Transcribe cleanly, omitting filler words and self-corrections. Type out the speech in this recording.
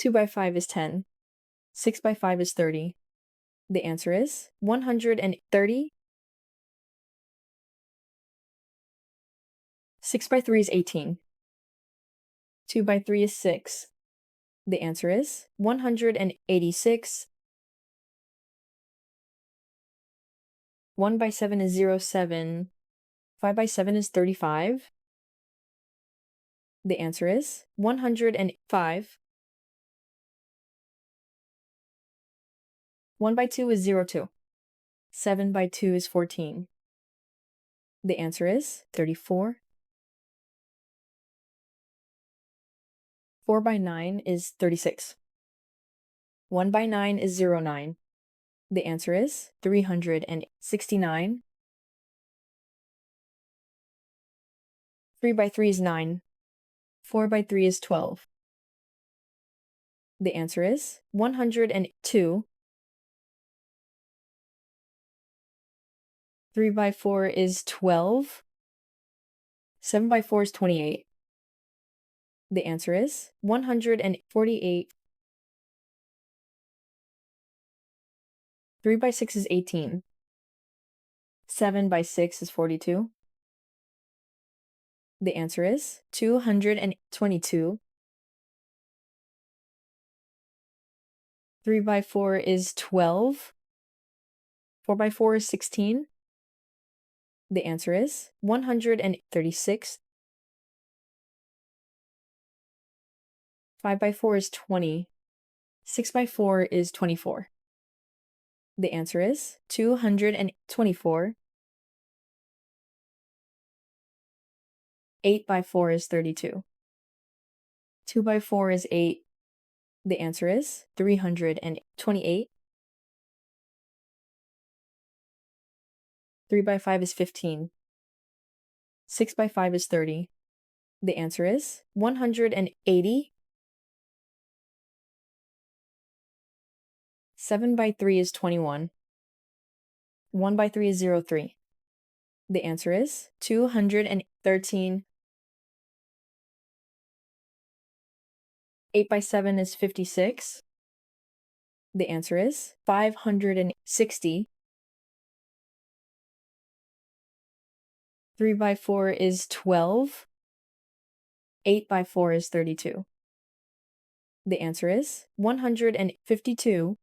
2 by 5 is 10. 6 by 5 is 30. The answer is 130. 6 by 3 is 18. 2 by 3 is 6. The answer is 186. 1 by 7 is 07. 5 by 7 is 35. The answer is 105. 1 by 2 is 02. 7 by 2 is 14. The answer is 34. 4 by 9 is 36. 1 by 9 is 09. The answer is 369. 3 by 3 is 9. 4 by 3 is 12. The answer is 102. 3 by 4 is 12. 7 by 4 is 28. The answer is 148. 3 by 6 is 18. 7 by 6 is 42. The answer is 222. 3 by 4 is 12. 4 by 4 is 16. The answer is 136. 5 by 4 is 20. 6 by 4 is 24. The answer is 224. 8 by 4 is 32. 2 by 4 is 8. The answer is 328. 3 by 5 is 15. 6 by 5 is 30. The answer is 180. 7 by 3 is 21. 1 by 3 is 03. The answer is 213. 8 by 7 is 56. The answer is 560. 3 by 4 is 12. 8 by 4 is 32. The answer is 152.